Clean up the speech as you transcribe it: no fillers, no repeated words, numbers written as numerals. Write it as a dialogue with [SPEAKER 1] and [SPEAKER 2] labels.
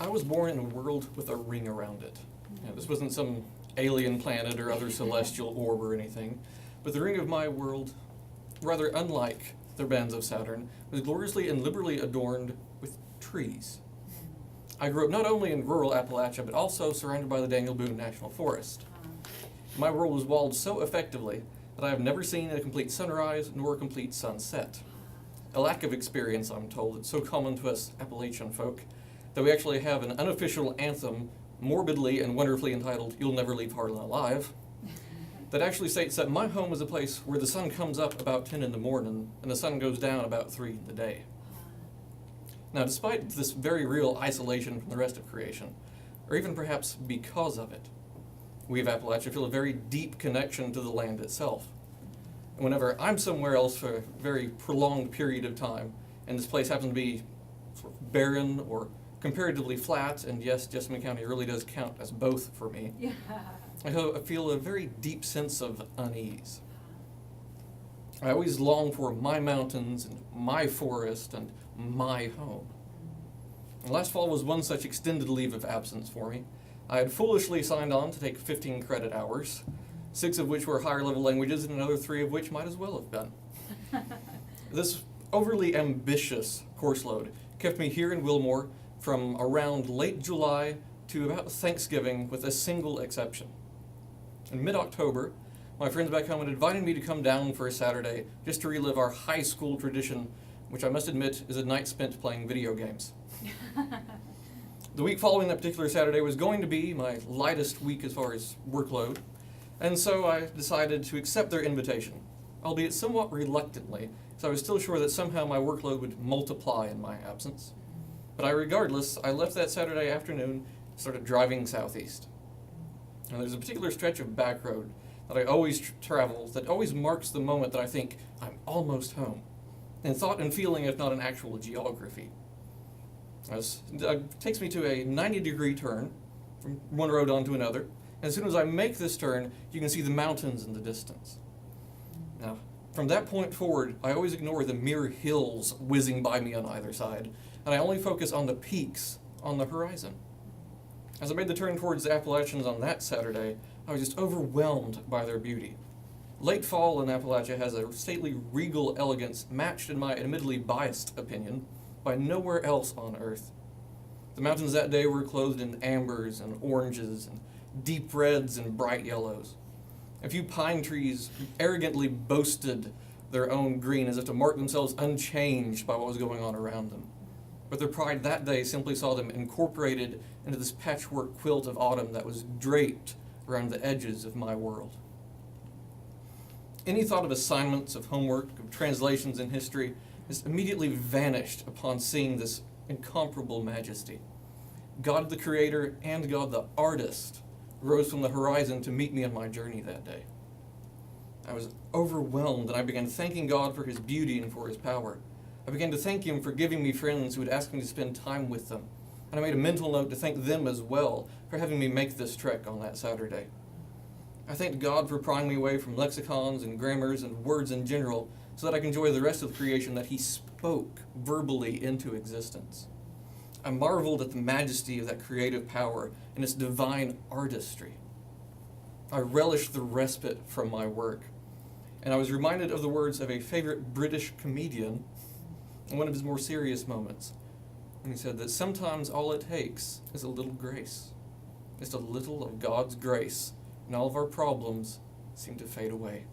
[SPEAKER 1] I was born in a world with a ring around it. This wasn't some alien planet or other celestial orb or anything, but the ring of my world, rather unlike the bands of Saturn, was gloriously and liberally adorned with trees. I grew up not only in rural Appalachia, but also surrounded by the Daniel Boone National Forest. My world was walled so effectively that I have never seen a complete sunrise nor a complete sunset. A lack of experience, I'm told, that's so common to us Appalachian folk, that we actually have an unofficial anthem, morbidly and wonderfully entitled, "You'll Never Leave Harlan Alive," that actually states that my home is a place where the sun comes up about 10 in the morning and the sun goes down about 3 in the day. Now, despite this very real isolation from the rest of creation, or even perhaps because of it, we of Appalachia feel a very deep connection to the land itself. And whenever I'm somewhere else for a very prolonged period of time, and this place happens to be sort of barren or comparatively flat, and yes, Jessamine County really does count as both for me,
[SPEAKER 2] Yeah.
[SPEAKER 1] I feel a very deep sense of unease. I always long for my mountains and my forest and my home. And last fall was one such extended leave of absence for me. I had foolishly signed on to take 15 credit hours, 6 of which were higher level languages and another 3 of which might as well have been. This overly ambitious course load kept me here in Wilmore from around late July to about Thanksgiving, with a single exception. In mid-October, my friends back home had invited me to come down for a Saturday just to relive our high school tradition, which I must admit is a night spent playing video games. The week following that particular Saturday was going to be my lightest week as far as workload, and so I decided to accept their invitation, albeit somewhat reluctantly, so I was still sure that somehow my workload would multiply in my absence. But regardless, I left that Saturday afternoon and started driving southeast. And there's a particular stretch of back road that I always travel that always marks the moment that I think I'm almost home, in thought and feeling, if not in actual geography. It takes me to a 90-degree turn from one road onto another, and as soon as I make this turn, you can see the mountains in the distance. Now, from that point forward, I always ignore the mere hills whizzing by me on either side, and I only focus on the peaks on the horizon. As I made the turn towards the Appalachians on that Saturday, I was just overwhelmed by their beauty. Late fall in Appalachia has a stately, regal elegance matched, in my admittedly biased opinion, by nowhere else on earth. The mountains that day were clothed in ambers and oranges and deep reds and bright yellows. A few pine trees arrogantly boasted their own green as if to mark themselves unchanged by what was going on around them. But their pride that day simply saw them incorporated into this patchwork quilt of autumn that was draped around the edges of my world. Any thought of assignments, of homework, of translations in history just immediately vanished upon seeing this incomparable majesty. God the Creator and God the Artist rose from the horizon to meet me on my journey that day. I was overwhelmed, and I began thanking God for His beauty and for His power. I began to thank Him for giving me friends who would ask me to spend time with them, and I made a mental note to thank them as well for having me make this trek on that Saturday. I thanked God for prying me away from lexicons and grammars and words in general so that I could enjoy the rest of the creation that He spoke verbally into existence. I marveled at the majesty of that creative power and its divine artistry. I relished the respite from my work, and I was reminded of the words of a favorite British comedian in one of his more serious moments, when he said that sometimes all it takes is a little grace. Just a little of God's grace, and all of our problems seem to fade away.